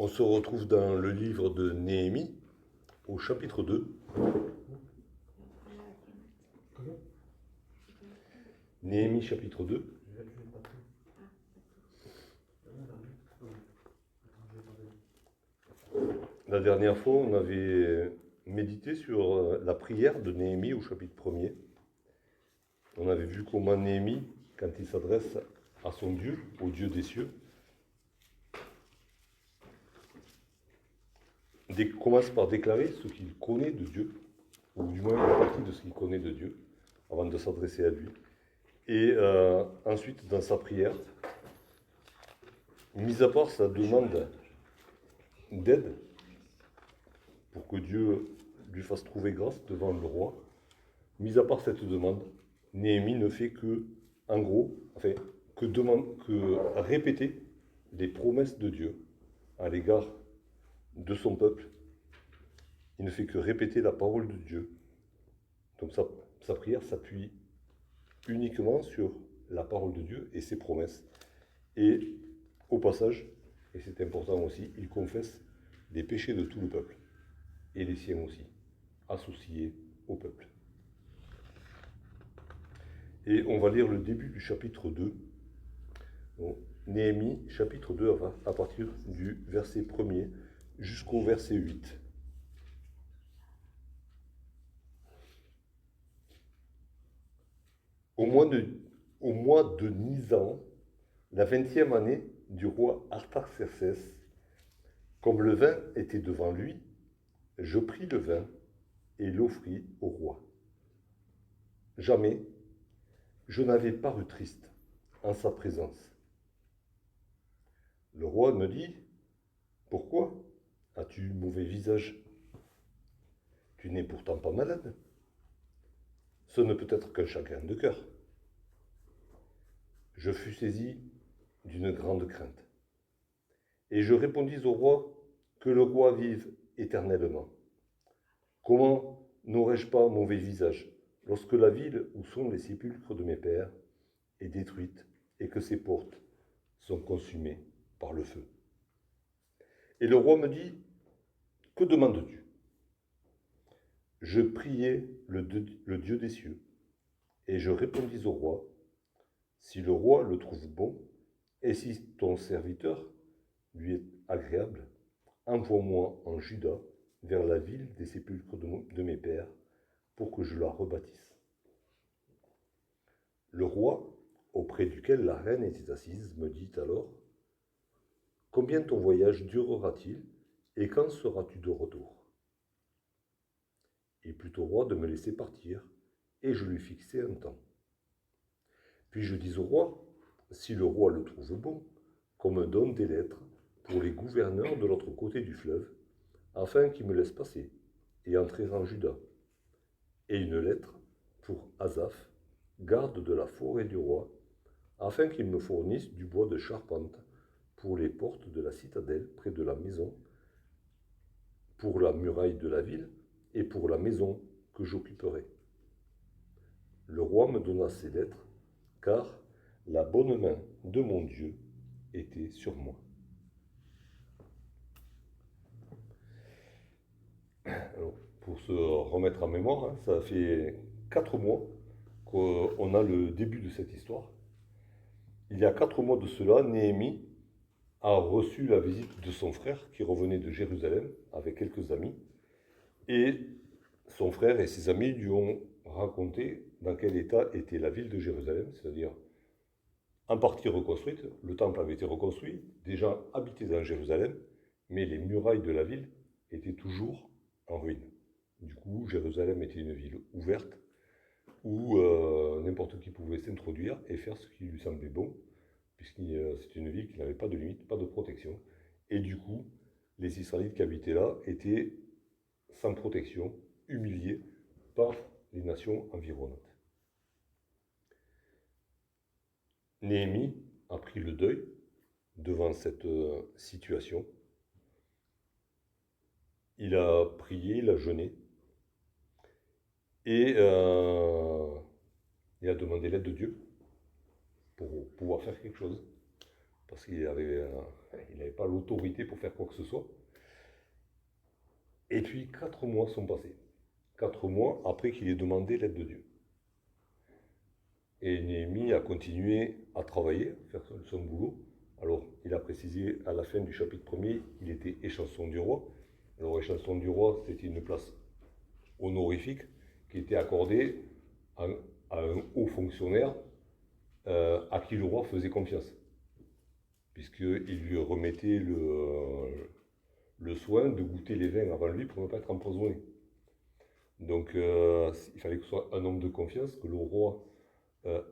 On se retrouve dans le livre de Néhémie, au chapitre 2. Néhémie chapitre 2. La dernière fois, on avait médité sur la prière de Néhémie au chapitre 1er. On avait vu comment Néhémie, quand il s'adresse à son Dieu, au Dieu des cieux, commence par déclarer ce qu'il connaît de Dieu, ou du moins une partie de ce qu'il connaît de Dieu, avant de s'adresser à lui. Et ensuite, dans sa prière, mis à part sa demande d'aide, pour que Dieu lui fasse trouver grâce devant le roi, mis à part cette demande, Néhémie ne fait que, en gros, que répéter les promesses de Dieu à l'égard de son peuple. Il ne fait que répéter la parole de Dieu. Donc sa prière s'appuie uniquement sur la parole de Dieu et ses promesses. Et au passage, et c'est important aussi, il confesse les péchés de tout le peuple, et les siens aussi, associés au peuple. Et on va lire le début du chapitre 2. Donc, Néhémie, chapitre 2, à partir du verset 1er jusqu'au verset 8. Au mois de Nisan, la 20e année du roi Artaxerxès, comme le vin était devant lui, je pris le vin et l'offris au roi. Jamais je n'avais paru triste en sa présence. Le roi me dit, « Pourquoi as-tu mauvais visage? Tu n'es pourtant pas malade. Ce ne peut être qu'un chagrin de cœur. » Je fus saisi d'une grande crainte. Et je répondis au roi, « Que le roi vive éternellement. Comment n'aurais-je pas mauvais visage lorsque la ville où sont les sépulcres de mes pères est détruite et que ses portes sont consumées par le feu? » Et le roi me dit, « Que demandes-tu » Je priai le Dieu des cieux, et je répondis au roi, « Si le roi le trouve bon, et si ton serviteur lui est agréable, envoie-moi en Juda vers la ville des sépulcres de mes pères, pour que je la rebâtisse. » Le roi, auprès duquel la reine était assise, me dit alors, « Combien ton voyage durera-t-il, et quand seras-tu de retour ?» Il plut au roi de me laisser partir, et je lui fixai un temps. Puis je dis au roi, si le roi le trouve bon, qu'on me donne des lettres pour les gouverneurs de l'autre côté du fleuve, afin qu'ils me laissent passer et entrer en Juda, et une lettre pour Asaph, garde de la forêt du roi, afin qu'il me fournisse du bois de charpente pour les portes de la citadelle près de la maison, pour la muraille de la ville et pour la maison que j'occuperai. Le roi me donna ces lettres, car la bonne main de mon Dieu était sur moi. Alors, pour se remettre en mémoire, ça fait 4 mois qu'on a le début de cette histoire. Il y a 4 mois de cela, Néhémie a reçu la visite de son frère qui revenait de Jérusalem avec quelques amis. Et son frère et ses amis lui ont raconté dans quel état était la ville de Jérusalem, c'est-à-dire en partie reconstruite. Le temple avait été reconstruit, des gens habitaient dans Jérusalem, mais les murailles de la ville étaient toujours en ruine. Du coup, Jérusalem était une ville ouverte où n'importe qui pouvait s'introduire et faire ce qui lui semblait bon, puisque c'était une ville qui n'avait pas de limite, pas de protection. Et du coup, les Israélites qui habitaient là étaient sans protection, humiliés par les nations environnantes. Néhémie a pris le deuil devant cette situation. Il a prié, il a jeûné, et il a demandé l'aide de Dieu pour pouvoir faire quelque chose, parce qu'il n'avait pas l'autorité pour faire quoi que ce soit. Et puis 4 mois sont passés. 4 mois après qu'il ait demandé l'aide de Dieu. Et Néhémie a continué à travailler, à faire son boulot. Alors, il a précisé à la fin du chapitre 1er, il était échanson du roi. Alors, échanson du roi, c'était une place honorifique qui était accordée à un haut fonctionnaire à qui le roi faisait confiance, puisqu'il lui remettait le soin de goûter les vins avant lui pour ne pas être empoisonné. Donc, il fallait que ce soit un homme de confiance que le roi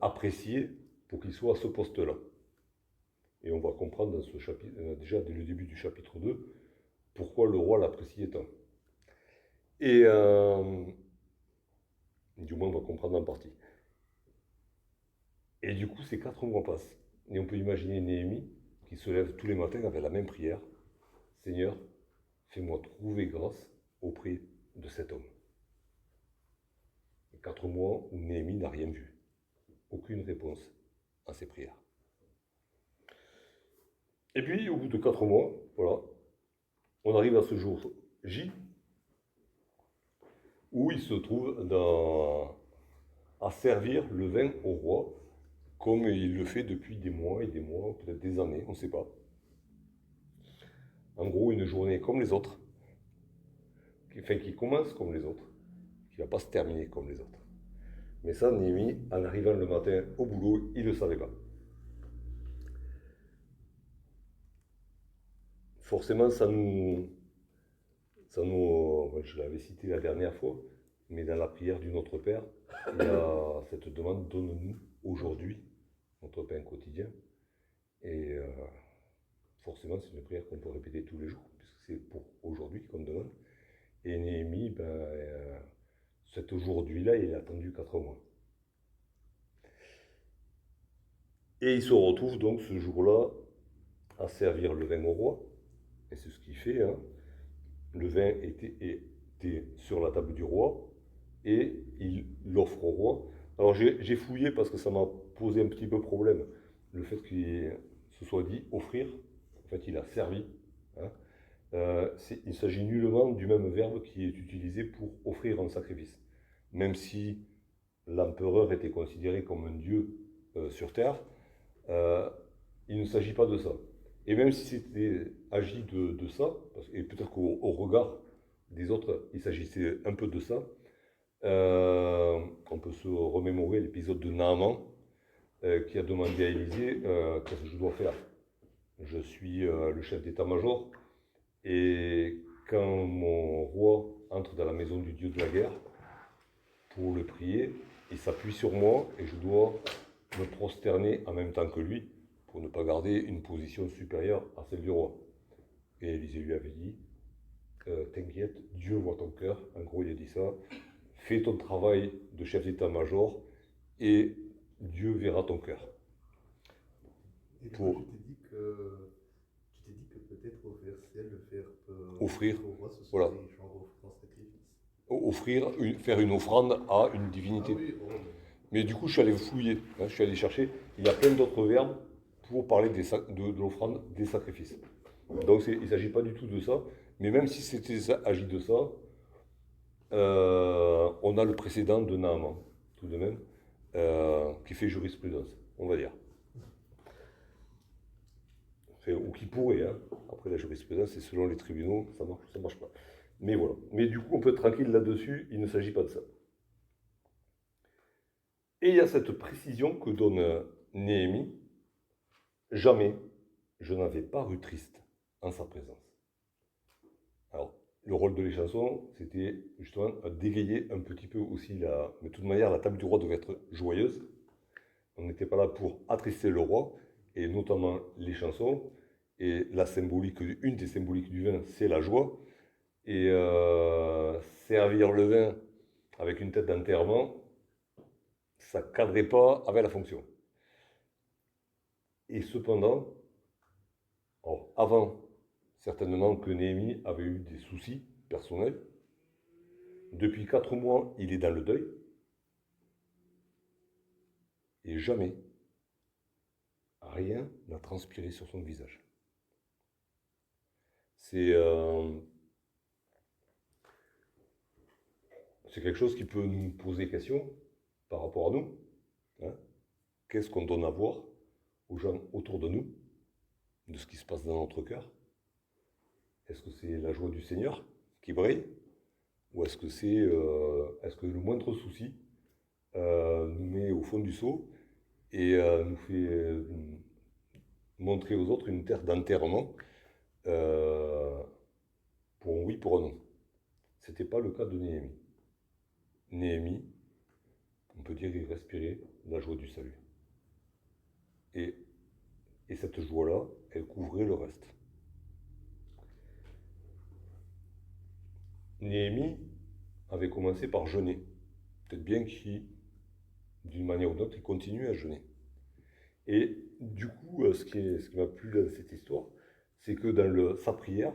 appréciait pour qu'il soit à ce poste-là. Et on va comprendre dans ce chapitre, déjà dès le début du chapitre 2, pourquoi le roi l'appréciait tant. Et du moins, on va comprendre en partie. Et du coup, ces 4 mois passent. Et on peut imaginer Néhémie qui se lève tous les matins avec la même prière. Seigneur, fais-moi trouver grâce auprès de cet homme. Et 4 mois où Néhémie n'a rien vu. Aucune réponse à ses prières. Et puis, au bout de 4 mois, voilà, on arrive à ce jour J, où il se trouve à servir le vin au roi, comme il le fait depuis des mois et des mois, peut-être des années, on ne sait pas. En gros, une journée comme les autres, qui commence comme les autres, qui ne va pas se terminer comme les autres. Mais ça, Néhémie, en arrivant le matin au boulot, il ne le savait pas. Forcément, je l'avais cité la dernière fois, mais dans la prière du Notre Père, il y a cette demande, donne-nous aujourd'hui notre pain quotidien. Et forcément, c'est une prière qu'on peut répéter tous les jours, puisque c'est pour aujourd'hui qu'on demande. Et Néhémie, cet aujourd'hui-là, il a attendu 4 mois. Et il se retrouve donc ce jour-là à servir le vin au roi. Et c'est ce qu'il fait. Hein. Le vin était sur la table du roi et il l'offre au roi. Alors j'ai fouillé parce que ça m'a posé un petit peu problème. Le fait qu'il se soit dit offrir, en fait il a servi. Hein. Il s'agit nullement du même verbe qui est utilisé pour offrir un sacrifice. Même si l'empereur était considéré comme un dieu sur terre, il ne s'agit pas de ça. Et même si c'était agi de ça, et peut-être qu'au regard des autres, il s'agissait un peu de ça, on peut se remémorer l'épisode de Naaman qui a demandé à Élisée qu'est-ce que je dois faire. Je suis le chef d'état-major et quand mon roi entre dans la maison du dieu de la guerre pour le prier, il s'appuie sur moi et je dois me prosterner en même temps que lui pour ne pas garder une position supérieure à celle du roi. Et Élisée lui avait dit, t'inquiète, Dieu voit ton cœur. En gros, il a dit ça. Fais ton travail de chef d'état-major et Dieu verra ton cœur. Et pour... tu t'es dit que peut-être offrir le faire offrir, au roi, ce serait voilà. Genre offrant sacrifice. Offrir, faire une offrande à une divinité. Ah oui, bon. Mais du coup, je suis allé fouiller, hein, je suis allé chercher. Il y a plein d'autres verbes pour parler de l'offrande des sacrifices. Donc il ne s'agit pas du tout de ça. Mais même si c'était agi de ça, on a le précédent de Naaman, tout de même, qui fait jurisprudence, on va dire. Ou qui pourrait, hein. Après la jurisprudence, c'est selon les tribunaux, ça marche pas. Mais voilà. Mais du coup, on peut être tranquille là-dessus, il ne s'agit pas de ça. Et il y a cette précision que donne Néhémie, jamais je n'avais paru triste en sa présence. Alors, le rôle de l'échanson, c'était justement d'égayer un petit peu aussi mais de toute manière, la table du roi devait être joyeuse. On n'était pas là pour attrister le roi, et notamment les chansons. Et une des symboliques du vin, c'est la joie. Et servir le vin avec une tête d'enterrement, ça ne cadrait pas avec la fonction. Et cependant, avant certainement que Néhémie avait eu des soucis personnels, depuis 4 mois, il est dans le deuil. Et jamais, rien n'a transpiré sur son visage. C'est quelque chose qui peut nous poser question par rapport à nous. Hein. Qu'est-ce qu'on donne à voir aux gens autour de nous, de ce qui se passe dans notre cœur? Est-ce que c'est la joie du Seigneur qui brille? Ou est-ce que est-ce que le moindre souci nous met au fond du seau et nous fait montrer aux autres une terre d'enterrement pour un oui, pour un non? C'était pas le cas de Néhémie. Néhémie, on peut dire, il respirait la joie du salut. Et cette joie-là, elle couvrait le reste. Néhémie avait commencé par jeûner. Peut-être bien qu'il, d'une manière ou d'une autre, il continue à jeûner. Et du coup, ce qui m'a plu dans cette histoire, c'est que dans sa prière,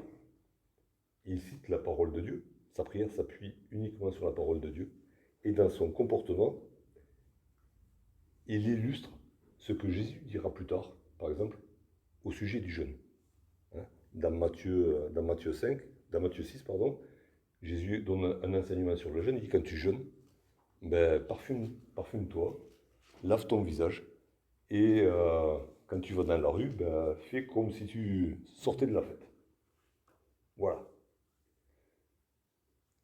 il cite la parole de Dieu. Sa prière s'appuie uniquement sur la parole de Dieu. Et dans son comportement, il illustre ce que Jésus dira plus tard, par exemple, au sujet du jeûne. Hein, dans Matthieu 6, Jésus donne un enseignement sur le jeûne. Il dit, quand tu jeûnes, ben, parfume-toi, lave ton visage, et quand tu vas dans la rue, ben, fais comme si tu sortais de la fête. Voilà.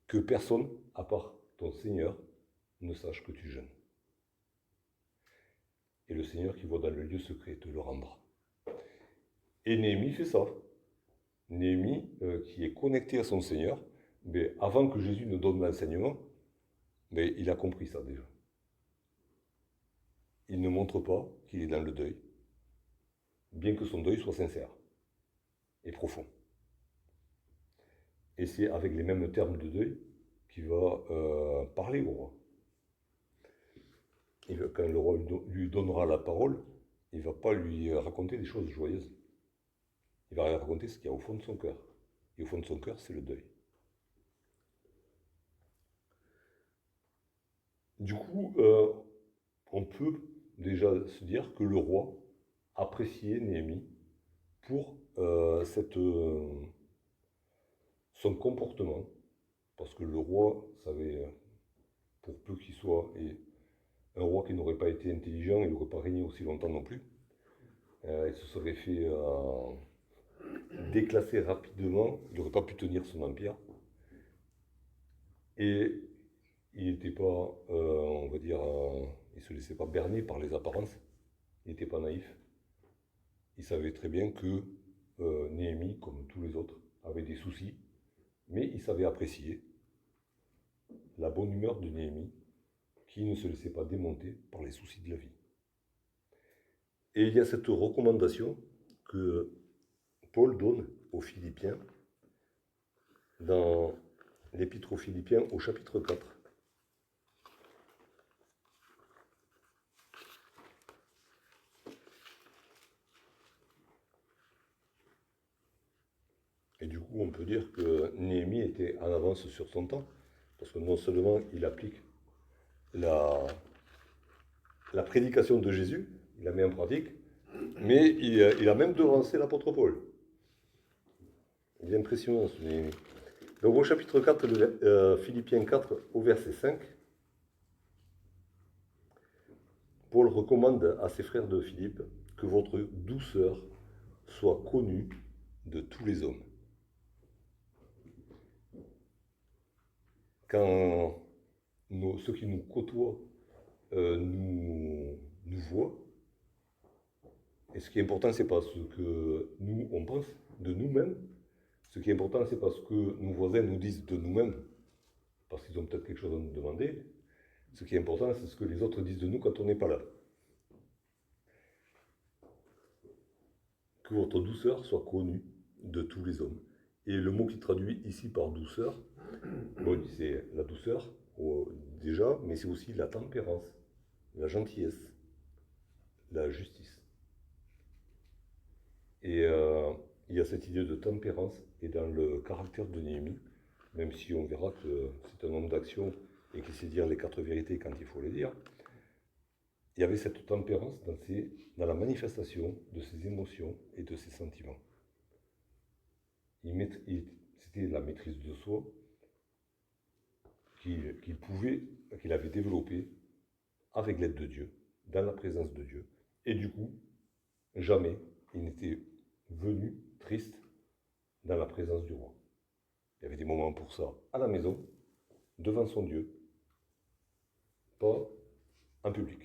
Que personne, à part ton Seigneur, ne sache que tu jeûnes. Et le Seigneur qui voit dans le lieu secret te le rendra. Et Néhémie fait ça. Néhémie, qui est connecté à son Seigneur, mais avant que Jésus ne donne l'enseignement, mais il a compris ça déjà. Il ne montre pas qu'il est dans le deuil, bien que son deuil soit sincère et profond. Et c'est avec les mêmes termes de deuil qu'il va parler au roi. Et quand le roi lui donnera la parole, il ne va pas lui raconter des choses joyeuses. Il va lui raconter ce qu'il y a au fond de son cœur. Et au fond de son cœur, c'est le deuil. Du coup, on peut déjà se dire que le roi appréciait Néhémie pour son comportement, parce que le roi savait, pour peu qu'il soit, et un roi qui n'aurait pas été intelligent, il n'aurait pas régné aussi longtemps non plus. Il se serait fait déclasser rapidement, il n'aurait pas pu tenir son empire. Et il n'était pas, on va dire, il ne se laissait pas berner par les apparences, il n'était pas naïf. Il savait très bien que Néhémie, comme tous les autres, avait des soucis, mais il savait apprécier la bonne humeur de Néhémie, qui ne se laissait pas démonter par les soucis de la vie. Et il y a cette recommandation que Paul donne aux Philippiens dans l'Épître aux Philippiens au chapitre 4. Et du coup, on peut dire que Néhémie était en avance sur son temps, parce que non seulement il applique la prédication de Jésus, il la met en pratique, mais il a même devancé l'apôtre Paul. Il est impressionnant ce Néhémie. Donc au chapitre 4, Philippiens 4, au verset 5, Paul recommande à ses frères de Philippe que votre douceur soit connue de tous les hommes. Quand ceux qui nous côtoient nous voient, et ce qui est important, c'est pas ce que nous, on pense de nous-mêmes. Ce qui est important, c'est pas ce que nos voisins nous disent de nous-mêmes, parce qu'ils ont peut-être quelque chose à nous demander. Ce qui est important, c'est ce que les autres disent de nous quand on n'est pas là. Que votre douceur soit connue de tous les hommes. Et le mot qui traduit ici par douceur, bon, c'est la douceur déjà, mais c'est aussi la tempérance, la gentillesse, la justice. Et il y a cette idée de tempérance et dans le caractère de Néhémie, même si on verra que c'est un homme d'action et qui sait dire les 4 vérités quand il faut les dire, il y avait cette tempérance dans la manifestation de ses émotions et de ses sentiments. C'était la maîtrise de soi qu'il avait développée avec l'aide de Dieu, dans la présence de Dieu. Et du coup, jamais il n'était venu triste dans la présence du roi. Il y avait des moments pour ça à la maison, devant son Dieu, pas en public.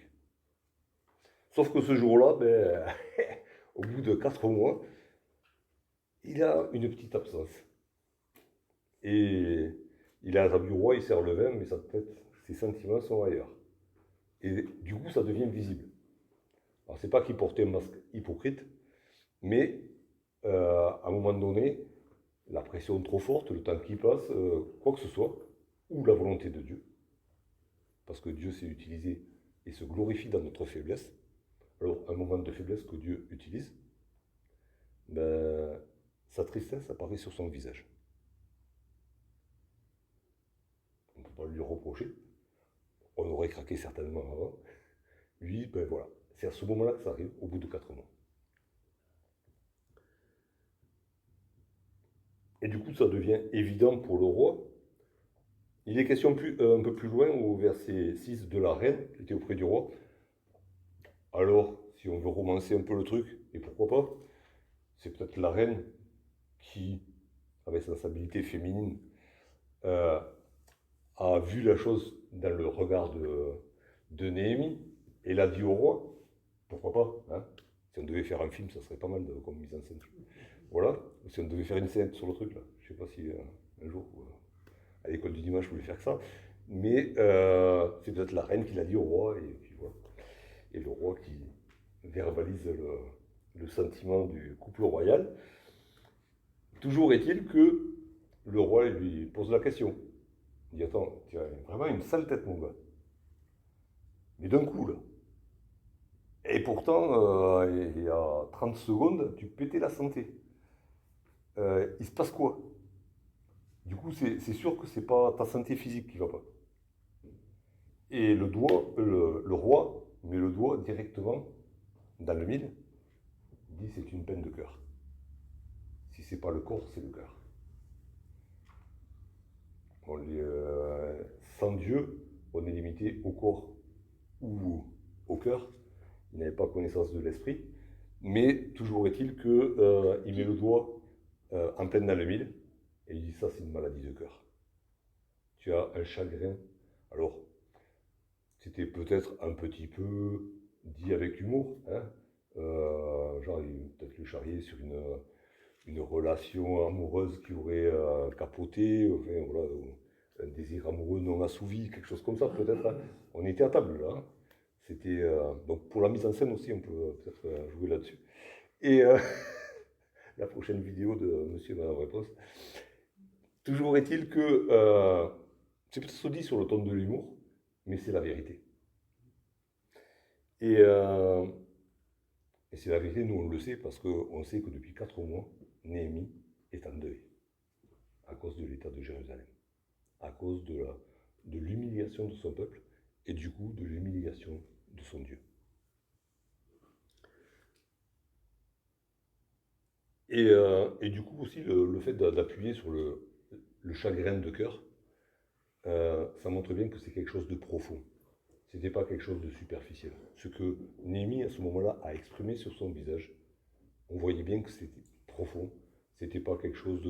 Sauf que ce jour-là, au bout de 4 mois, il a une petite absence. Et il est à la table du roi, il sert le vin, mais sa tête, ses sentiments sont ailleurs. Et du coup, ça devient visible. Alors, c'est pas qu'il portait un masque hypocrite, mais à un moment donné, la pression trop forte, le temps qui passe, quoi que ce soit, ou la volonté de Dieu, parce que Dieu s'est utilisé et se glorifie dans notre faiblesse. Alors, un moment de faiblesse que Dieu utilise, sa tristesse apparaît sur son visage. On ne peut pas lui reprocher. On aurait craqué certainement avant. Lui, voilà. C'est à ce moment-là que ça arrive, au bout de 4 mois. Et du coup, ça devient évident pour le roi. Il est question un peu plus loin, au verset 6, de la reine qui était auprès du roi. Alors, si on veut romancer un peu le truc, et pourquoi pas, c'est peut-être la reine qui, avec sa sensibilité féminine, a vu la chose dans le regard de Néhémie, et l'a dit au roi. Pourquoi pas, hein? Si on devait faire un film, ça serait pas mal comme mise en scène. Voilà. Si on devait faire une scène sur le truc, là. Je sais pas si un jour, à l'école du dimanche, je voulais faire que ça. Mais c'est peut-être la reine qui l'a dit au roi, et puis voilà. Et le roi qui verbalise le sentiment du couple royal. Toujours est-il que le roi lui pose la question. Il dit, attends, tu as vraiment une sale tête, mon gars. Mais d'un coup, là. Et pourtant, il y a 30 secondes, tu pétais la santé. Il se passe quoi? Du coup, c'est sûr que c'est pas ta santé physique qui va pas. Et le roi met le doigt directement dans le mille. Il dit, c'est une peine de cœur. Si c'est pas le corps, c'est le cœur. Sans Dieu, on est limité au corps ou au cœur. Il n'avait pas connaissance de l'esprit. Mais toujours est-il qu'il met le doigt en pleine dans le mille et il dit, ça c'est une maladie de cœur. Tu as un chagrin. Alors, c'était peut-être un petit peu dit avec humour, hein, genre peut-être le charrier sur une relation amoureuse qui aurait capoté, enfin voilà, un désir amoureux non assouvi, quelque chose comme ça peut-être. Hein. On était à table là. Hein. C'était donc pour la mise en scène aussi, on peut peut-être jouer là-dessus. Et la prochaine vidéo de Monsieur et Madame Réponse. Toujours est-il que c'est peut-être dit sur le ton de l'humour, mais c'est la vérité. Et c'est la vérité, nous on le sait, parce qu'on sait que depuis 4 mois, Néhémie est en deuil, à cause de l'état de Jérusalem, à cause de l'humiliation de son peuple, et du coup de l'humiliation de son Dieu. Et du coup aussi, le fait d'appuyer sur le chagrin de cœur, ça montre bien que c'est quelque chose de profond. C'était pas quelque chose de superficiel. Ce que Néhémie, à ce moment-là, a exprimé sur son visage, on voyait bien que c'était profond. C'était pas quelque chose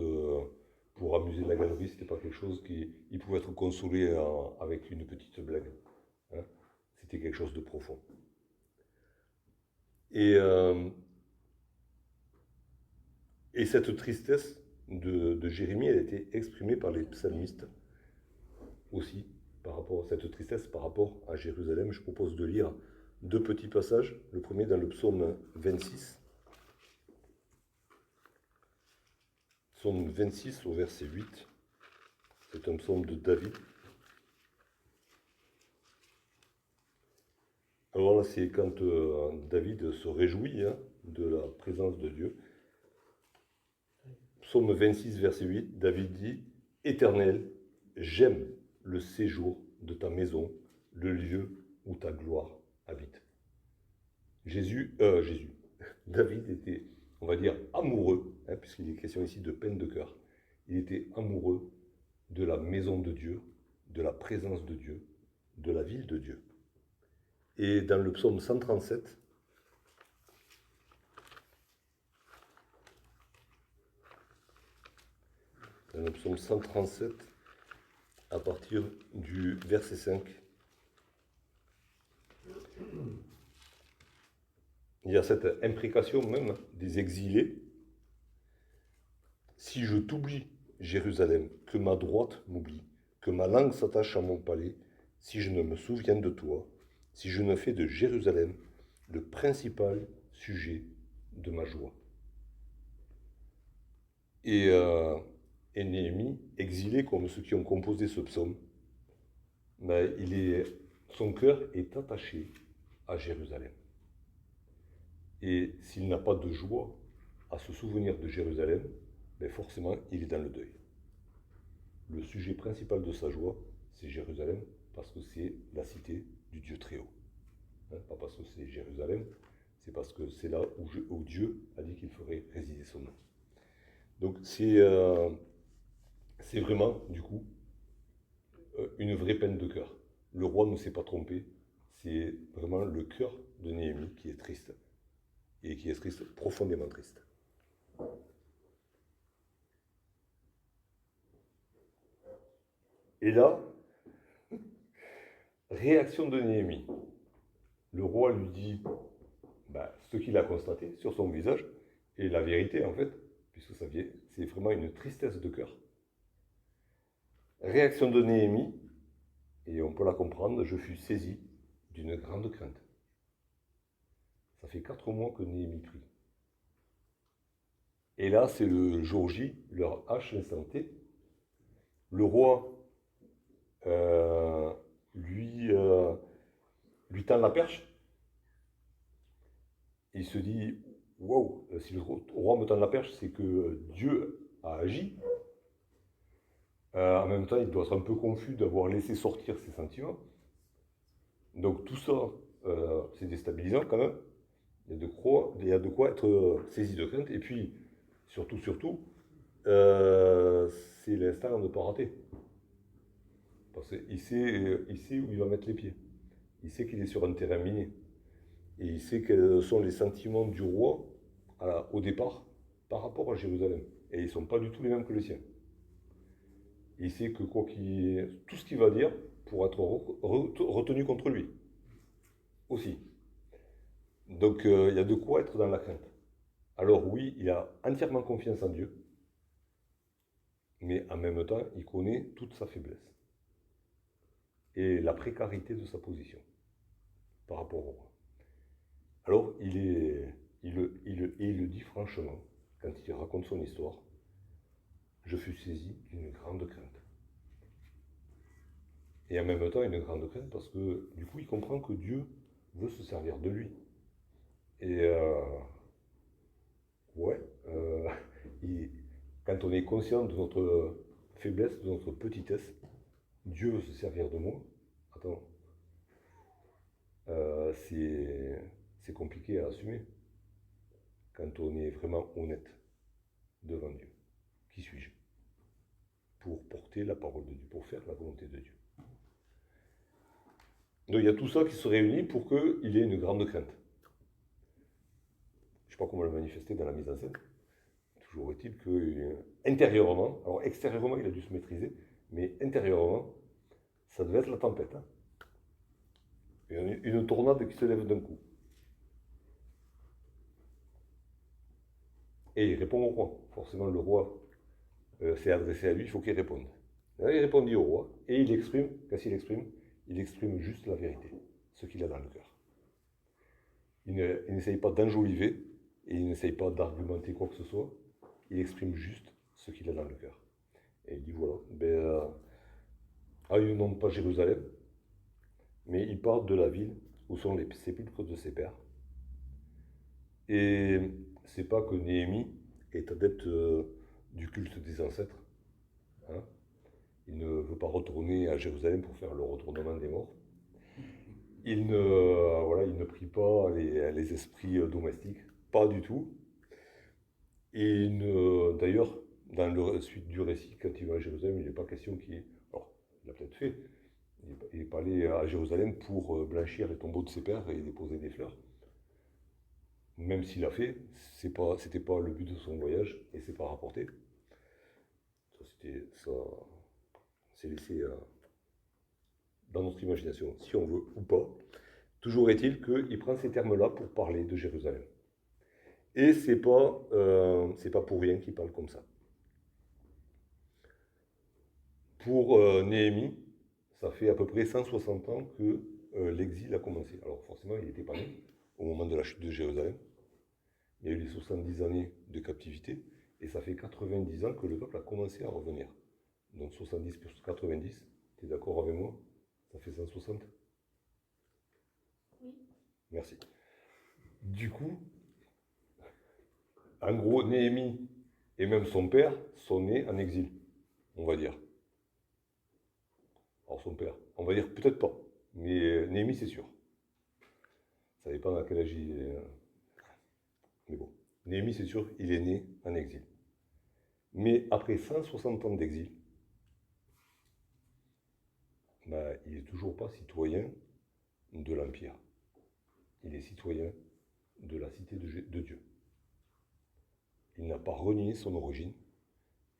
pour amuser la galerie, c'était pas quelque chose il pouvait être consolé avec une petite blague. Hein. C'était quelque chose de profond. Et cette tristesse de Jérémie, elle a été exprimée par les psalmistes aussi, par rapport à cette tristesse, par rapport à Jérusalem. Je propose de lire 2 petits passages. Le premier dans le psaume 26. Psaume 26 au verset 8. C'est un psaume de David. Alors là, c'est quand David se réjouit de la présence de Dieu. Psaume 26, verset 8, David dit, « Éternel, j'aime le séjour de ta maison, le lieu où ta gloire habite. » Jésus, David était, on va dire, amoureux, hein, puisqu'il est question ici de peine de cœur. Il était amoureux de la maison de Dieu, de la présence de Dieu, de la ville de Dieu. Et dans le psaume 137, à partir du verset 5, il y a cette imprécation même des exilés. Si je t'oublie, Jérusalem, que ma droite m'oublie, que ma langue s'attache à mon palais, si je ne me souviens de toi, si je ne fais de Jérusalem le principal sujet de ma joie. Et Néhémie, exilé comme ceux qui ont composé ce psaume, ben, son cœur est attaché à Jérusalem. Et s'il n'a pas de joie à se souvenir de Jérusalem, ben forcément, il est dans le deuil. Le sujet principal de sa joie, c'est Jérusalem, parce que c'est la cité du Dieu très haut. Hein, pas parce que c'est Jérusalem, c'est parce que c'est là où Dieu a dit qu'il ferait résider son nom. Donc c'est vraiment, du coup, une vraie peine de cœur. Le roi ne s'est pas trompé, c'est vraiment le cœur de Néhémie qui est triste, et qui est triste, profondément triste. Et là, réaction de Néhémie. Le roi lui dit ce qu'il a constaté sur son visage, et la vérité en fait, puisque c'est vraiment une tristesse de cœur. Réaction de Néhémie, et on peut la comprendre, je fus saisi d'une grande crainte. Ça fait 4 mois que Néhémie prie. Et là, c'est le jour J, leur hache l'instant T. Le roi lui tend la perche. Il se dit, waouh, si le roi me tend la perche, c'est que Dieu a agi. En même temps, il doit être un peu confus d'avoir laissé sortir ses sentiments. Donc tout ça, c'est déstabilisant quand même. Il y a de quoi être saisi de crainte. Et puis, surtout, c'est l'instant à ne pas rater. Parce qu'il sait où il va mettre les pieds. Il sait qu'il est sur un terrain miné. Et il sait quels sont les sentiments du roi au départ par rapport à Jérusalem. Et ils ne sont pas du tout les mêmes que les siens. Il sait que tout ce qu'il va dire pourra être retenu contre lui. Aussi. Donc il y a de quoi être dans la crainte. Alors oui, il a entièrement confiance en Dieu, mais en même temps, il connaît toute sa faiblesse et la précarité de sa position par rapport au roi. Alors il le dit franchement, quand il raconte son histoire, je fus saisi d'une grande crainte. Et en même temps, une grande crainte parce que du coup, il comprend que Dieu veut se servir de lui. Et quand on est conscient de notre faiblesse, de notre petitesse, Dieu veut se servir de moi. Attends, c'est compliqué à assumer quand on est vraiment honnête devant Dieu. Qui suis-je pour porter la parole de Dieu, pour faire la volonté de Dieu? Donc il y a tout ça qui se réunit pour qu'il ait une grande crainte. Je ne sais pas comment le manifester dans la mise en scène. Toujours est-il que intérieurement, alors extérieurement il a dû se maîtriser, mais intérieurement, ça devait être la tempête. Hein. Une tornade qui se lève d'un coup. Et il répond au roi. Forcément, le roi s'est adressé à lui, il faut qu'il réponde. Et là, il répondit au roi, et il exprime, qu'est-ce qu'il exprime? Il exprime juste la vérité, ce qu'il a dans le cœur. Il n'essaye pas d'enjoliver, et il n'essaye pas d'argumenter quoi que ce soit, il exprime juste ce qu'il a dans le cœur. Et il dit voilà, il ne nomme pas Jérusalem, mais il parle de la ville où sont les sépulcres de ses pères. Et c'est pas que Néhémie est adepte du culte des ancêtres. Hein. Il ne veut pas retourner à Jérusalem pour faire le retournement des morts. il ne prie pas les esprits domestiques, pas du tout. Et d'ailleurs, dans la suite du récit, quand il va à Jérusalem, il n'est pas question qu'il... Alors, il l'a peut-être fait. Il n'est pas allé à Jérusalem pour blanchir les tombeaux de ses pères et déposer des fleurs. Même s'il l'a fait, c'était pas le but de son voyage et c'est pas rapporté. Ça, c'est laissé dans notre imagination, si on veut ou pas. Toujours est-il qu'il prend ces termes-là pour parler de Jérusalem. Et c'est pas pour rien qu'il parle comme ça. Pour Néhémie, ça fait à peu près 160 ans que l'exil a commencé. Alors forcément, il n'était pas né au moment de la chute de Jérusalem. Il y a eu les 70 années de captivité, et ça fait 90 ans que le peuple a commencé à revenir. Donc 70 plus 90, tu es d'accord avec moi? Ça fait 160? Oui. Merci. Du coup, en gros, Néhémie et même son père sont nés en exil, on va dire. Alors son père, on va dire peut-être pas, mais Néhémie c'est sûr. Ça dépend à quel âge il est. Mais bon, Néhémie c'est sûr, il est né en exil. Mais après 160 ans d'exil, ben, il n'est toujours pas citoyen de l'Empire. Il est citoyen de la cité de Dieu. Il n'a pas renié son origine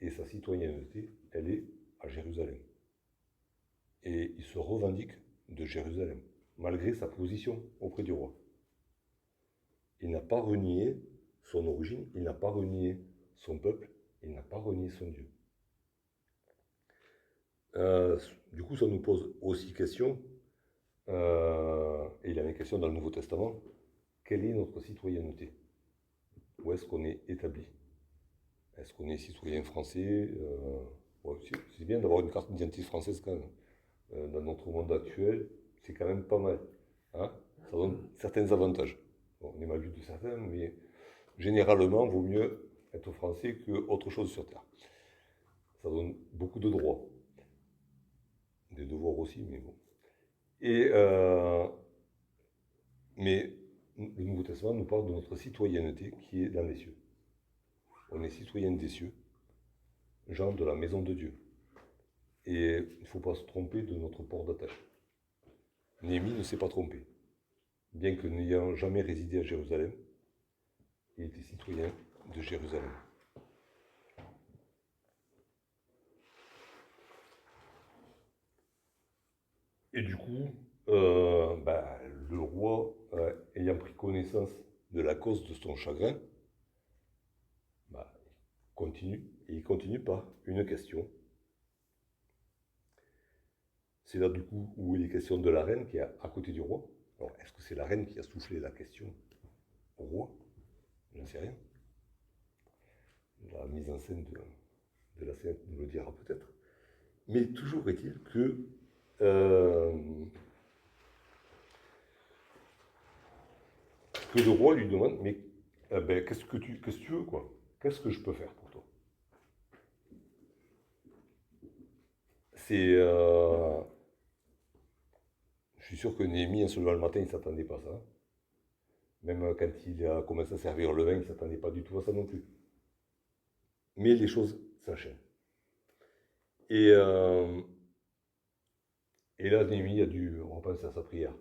et sa citoyenneté, elle est à Jérusalem. Et il se revendique de Jérusalem, malgré sa position auprès du roi. Il n'a pas renié son origine, il n'a pas renié son peuple, il n'a pas renié son Dieu. Du coup, ça nous pose aussi question, et il y a une question dans le Nouveau Testament, quelle est notre citoyenneté? Où est-ce qu'on est établi? Est-ce qu'on est citoyen français? Ouais, c'est bien d'avoir une carte d'identité française quand même. Dans notre monde actuel, c'est quand même pas mal. Hein, ça donne certains avantages. Bon, on est mal vu de certains, mais généralement, il vaut mieux être français qu'autre chose sur Terre. Ça donne beaucoup de droits. Des devoirs aussi, mais bon. Mais le Nouveau Testament nous parle de notre citoyenneté qui est dans les cieux. On est citoyen des cieux, gens de la maison de Dieu. Et il ne faut pas se tromper de notre port d'attache. Néhémie ne s'est pas trompé. Bien que n'ayant jamais résidé à Jérusalem, il était citoyen de Jérusalem. Et du coup, le roi, ayant pris connaissance de la cause de son chagrin, il continue, et il continue par une question. C'est là du coup où il est question de la reine qui est à côté du roi. Alors, est-ce que c'est la reine qui a soufflé la question au roi? Je n'en sais rien. La mise en scène de la scène nous le dira peut-être. Mais toujours est-il que le roi lui demande, mais qu'est-ce que tu veux, quoi? Qu'est-ce que je peux faire pour toi? Je suis sûr que Néhémie, en se levant le matin, il ne s'attendait pas à ça. Même quand il a commencé à servir le vin, il ne s'attendait pas du tout à ça non plus. Mais les choses s'enchaînent. Et là, Néhémie a dû repenser à sa prière.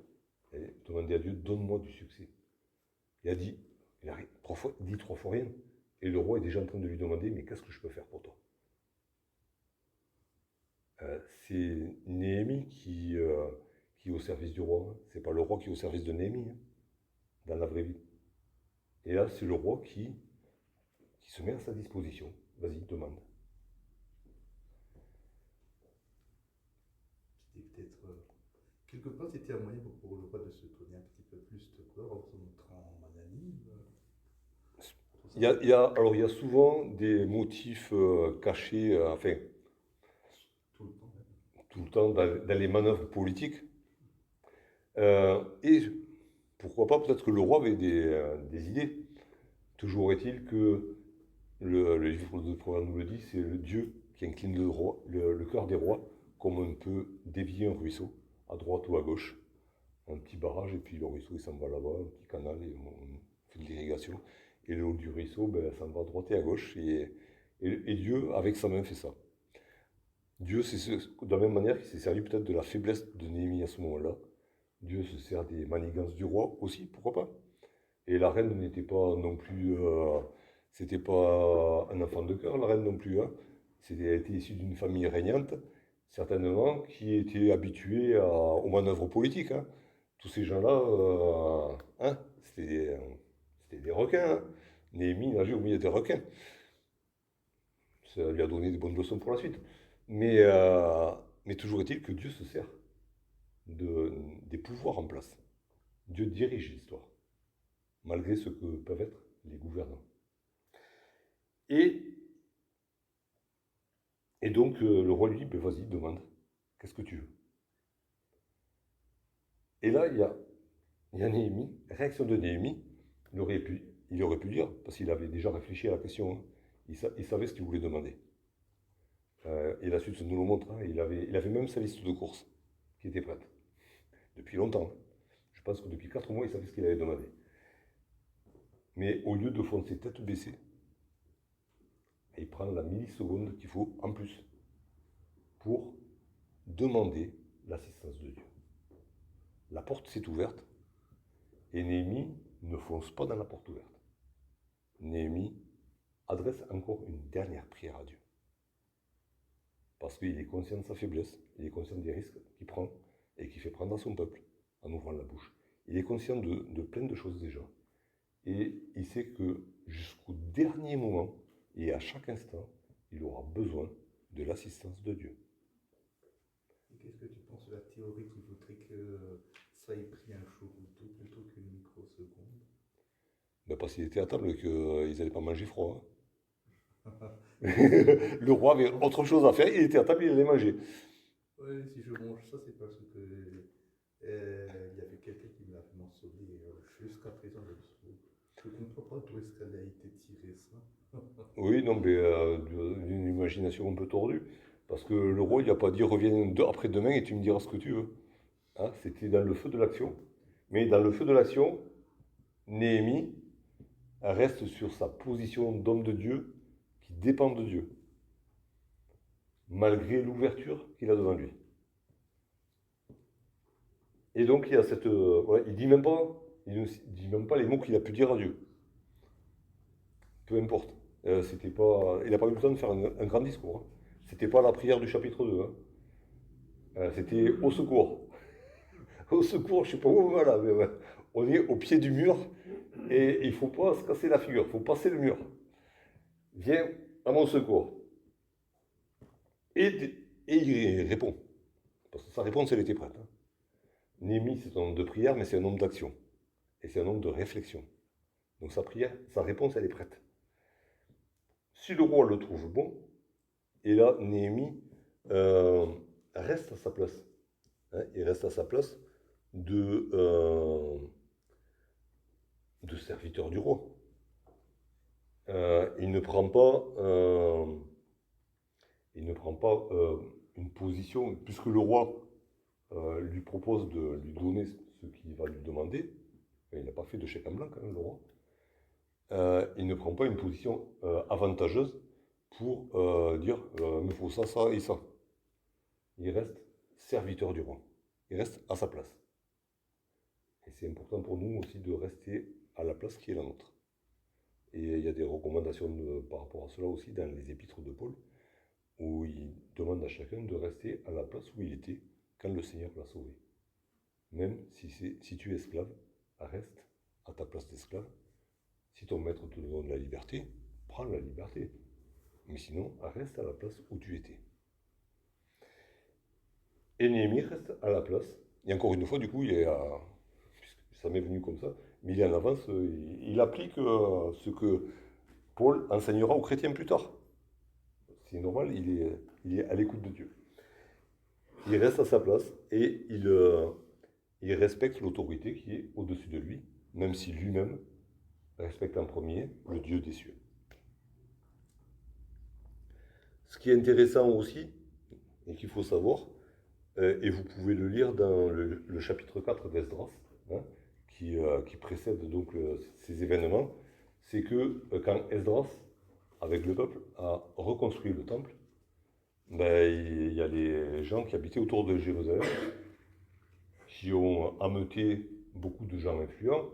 Et demander à Dieu, donne-moi du succès. Il a dit, il dit trois fois rien. Et le roi est déjà en train de lui demander, mais qu'est-ce que je peux faire pour toi? C'est Néhémie qui est au service du roi. Hein. C'est pas le roi qui est au service de Néhémie, hein, dans la vraie vie. Et là, c'est le roi qui se met à sa disposition. Vas-y, demande. C'était peut-être. Quelque part, c'était un moyen pour le roi de se donner un petit peu plus de peur en se montrant magnanime. Alors, il y a souvent des motifs cachés, enfin, Tout le temps. Même. tout le temps dans les manœuvres politiques. Et pourquoi pas, peut-être que le roi avait des idées. Toujours est-il que le livre de Proverbes nous le dit, c'est le Dieu qui incline le cœur des rois, comme on peut dévier un ruisseau, à droite ou à gauche, un petit barrage, et puis le ruisseau il s'en va là-bas, un petit canal, et on fait de l'irrigation. Et le haut du ruisseau, ben, ça va à droite et à gauche. Et Dieu, avec sa main, fait ça. Dieu, de la même manière qu'il s'est servi peut-être de la faiblesse de Néhémie à ce moment-là. Dieu se sert des manigances du roi aussi, pourquoi pas. Et la reine n'était pas non plus, c'était pas un enfant de cœur, la reine non plus, hein. Elle était issue d'une famille régnante, certainement, qui était habituée aux manœuvres politiques, hein. Tous ces gens-là, hein, c'était des requins, hein. Néhémie nageait au milieu des requins. Ça lui a donné des bonnes leçons pour la suite. Mais, euh, mais toujours est-il que Dieu se sert des pouvoirs en place. Dieu dirige l'histoire, malgré ce que peuvent être les gouvernants. Et, et donc le roi lui dit, ben vas-y, demande, qu'est-ce que tu veux? Et là, il y a Néhémie, réaction de Néhémie, il aurait pu dire, parce qu'il avait déjà réfléchi à la question, hein. Il savait ce qu'il voulait demander. Et la suite nous le montre, hein. Il avait même sa liste de courses qui était prête, depuis longtemps. Je pense que depuis 4 mois, il savait ce qu'il allait demander. Mais au lieu de foncer tête baissée, il prend la milliseconde qu'il faut en plus pour demander l'assistance de Dieu. La porte s'est ouverte et Néhémie ne fonce pas dans la porte ouverte. Néhémie adresse encore une dernière prière à Dieu. Parce qu'il est conscient de sa faiblesse, il est conscient des risques qu'il prend et qu'il fait prendre à son peuple en ouvrant la bouche. Il est conscient de plein de choses déjà. Et il sait que jusqu'au dernier moment et à chaque instant, il aura besoin de l'assistance de Dieu. Et qu'est-ce que tu penses de la théorie qui voudrait que ça ait pris un chouroutou plutôt qu'une microseconde? Ben parce qu'il était à table et qu'ils n'allaient pas manger froid, hein. Le roi avait autre chose à faire, il était à table, il allait manger. Oui, si je mange ça, c'est parce que il y avait quelqu'un qui me l'avait mentionné. Jusqu'à présent, je ne comprends pas d'où est-ce qu'elle a été tirée ça. Oui, non, mais d'une imagination un peu tordue. Parce que le roi, il n'a pas dit reviens après-demain et tu me diras ce que tu veux. Hein, c'était dans le feu de l'action. Mais dans le feu de l'action, Néhémie reste sur sa position d'homme de Dieu qui dépend de Dieu, malgré l'ouverture qu'il a devant lui. Et donc il y a cette, ouais, il ne dit même pas les mots qu'il a pu dire à Dieu. Peu importe. Il n'a pas eu besoin de faire un grand discours, hein. C'était pas la prière du chapitre 2, hein. C'était au secours. Au secours, je ne sais pas où on va là, mais ouais. On est au pied du mur et il ne faut pas se casser la figure, il faut passer le mur. Viens à mon secours. Et il répond. Parce que sa réponse, elle était prête, hein. Néhémie, c'est un homme de prière, mais c'est un homme d'action. Et c'est un homme de réflexion. Donc sa prière, sa réponse, elle est prête. Si le roi le trouve bon, et là, Néhémie euh, reste à sa place, hein. Il reste à sa place de, euh, de serviteur du roi. Il ne prend pas, une position, puisque le roi lui propose de lui donner ce qu'il va lui demander. Il n'a pas fait de chèque en blanc quand même, le roi. Il ne prend pas une position avantageuse pour dire il me faut ça, ça et ça. Il reste serviteur du roi. Il reste à sa place. Et c'est important pour nous aussi de rester à la place qui est la nôtre. Et il y a des recommandations par rapport à cela aussi dans les épîtres de Paul, où il demande à chacun de rester à la place où il était quand le Seigneur l'a sauvé. Même si tu es esclave, reste à ta place d'esclave. Si ton maître te donne la liberté, prends la liberté. Mais sinon, reste à la place où tu étais. Et Néhémie reste à la place. Et encore une fois, du coup, ça m'est venu comme ça, mais il est en avance, il applique ce que Paul enseignera aux chrétiens plus tard. C'est normal, il est à l'écoute de Dieu. Il reste à sa place et il respecte l'autorité qui est au-dessus de lui, même si lui-même respecte en premier le Dieu des cieux. Ce qui est intéressant aussi, et qu'il faut savoir, Et vous pouvez le lire dans le chapitre 4 d'Esdras, hein, qui précède donc ces événements. C'est que quand Esdras, avec le peuple, a reconstruit le temple, ben, il y a les gens qui habitaient autour de Jérusalem qui ont ameuté beaucoup de gens influents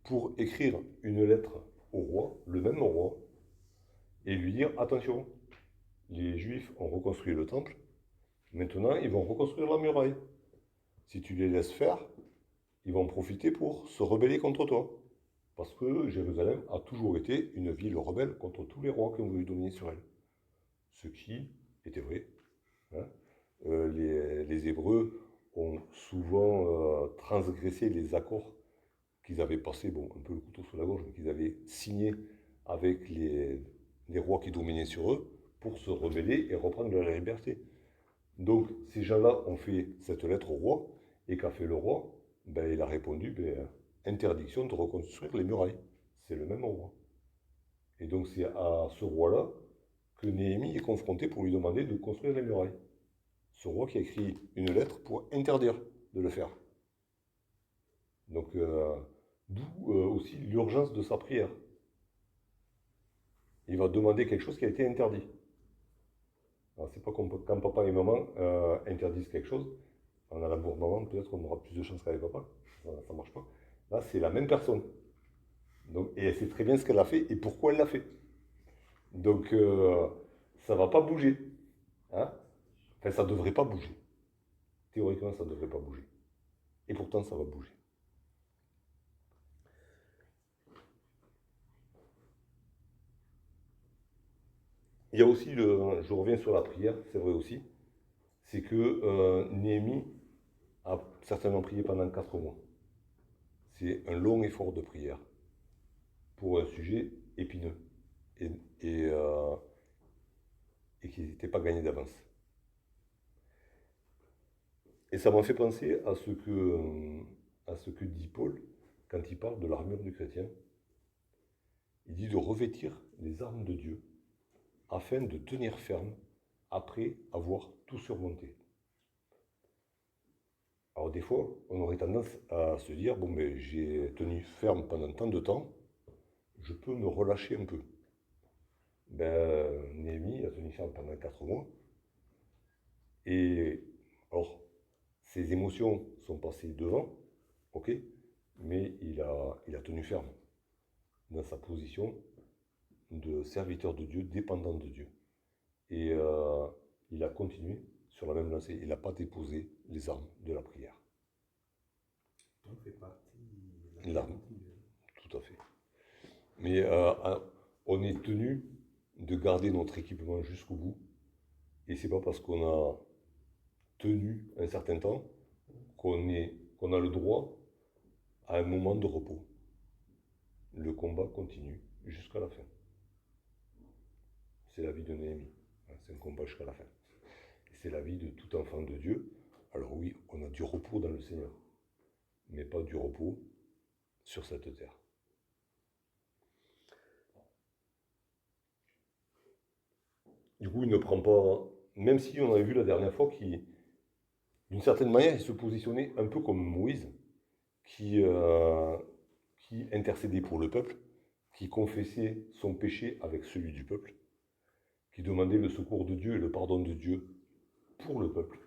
pour écrire une lettre au roi, le même roi, et lui dire attention, les Juifs ont reconstruit le temple, maintenant ils vont reconstruire la muraille. Si tu les laisses faire, ils vont en profiter pour se rebeller contre toi. Parce que Jérusalem a toujours été une ville rebelle contre tous les rois qui ont voulu dominer sur elle. Ce qui était vrai. Hein. Les Hébreux ont souvent transgressé les accords qu'ils avaient passés, bon, un peu le couteau sous la gorge, mais qu'ils avaient signés avec les rois qui dominaient sur eux pour se rebeller et reprendre leur liberté. Donc, ces gens-là ont fait cette lettre au roi, et qu'a fait le roi? Ben, il a répondu, ben, interdiction de reconstruire les murailles. C'est le même roi. Et donc, c'est à ce roi-là que Néhémie est confronté pour lui demander de construire les murailles. Ce roi qui a écrit une lettre pour interdire de le faire. Donc, d'où aussi l'urgence de sa prière. Il va demander quelque chose qui a été interdit. Alors, c'est pas comme quand papa et maman interdisent quelque chose, on a l'amour maman, peut-être qu'on aura plus de chance qu'avec papa. Ça ne marche pas. Là, c'est la même personne. Donc, et elle sait très bien ce qu'elle a fait et pourquoi elle l'a fait. Donc, ça ne va pas bouger. Hein. Enfin, ça ne devrait pas bouger. Théoriquement, ça ne devrait pas bouger. Et pourtant, ça va bouger. Il y a aussi, je reviens sur la prière, c'est vrai aussi, c'est que Néhémie a certainement prié pendant 4 mois. C'est un long effort de prière pour un sujet épineux et, et, euh, et qui n'était pas gagné d'avance. Et ça m'a fait penser à ce que dit Paul quand il parle de l'armure du chrétien. Il dit de revêtir les armes de Dieu afin de tenir ferme après avoir tout surmonté. Alors des fois, on aurait tendance à se dire, bon ben j'ai tenu ferme pendant tant de temps, je peux me relâcher un peu. Ben, Néhémie a tenu ferme pendant 4 mois. Et alors, ses émotions sont passées devant, ok, mais il a tenu ferme dans sa position de serviteur de Dieu, dépendant de Dieu. Et il a continué sur la même lancée. Il n'a pas déposé les armes de la prière. Donc, fait partie de la L'arme, continuelle. tout à fait. Mais on est tenu de garder notre équipement jusqu'au bout. Et c'est pas parce qu'on a tenu un certain temps qu'on a le droit à un moment de repos. Le combat continue jusqu'à la fin. C'est la vie de Néhémie. C'est un combat jusqu'à la fin. Et c'est la vie de tout enfant de Dieu. Alors oui, on a du repos dans le Seigneur, mais pas du repos sur cette terre. Du coup, il ne prend pas, même si on avait vu la dernière fois qu'il, d'une certaine manière, il se positionnait un peu comme Moïse, qui, euh, qui intercédait pour le peuple, qui confessait son péché avec celui du peuple, qui demandait le secours de Dieu et le pardon de Dieu pour le peuple.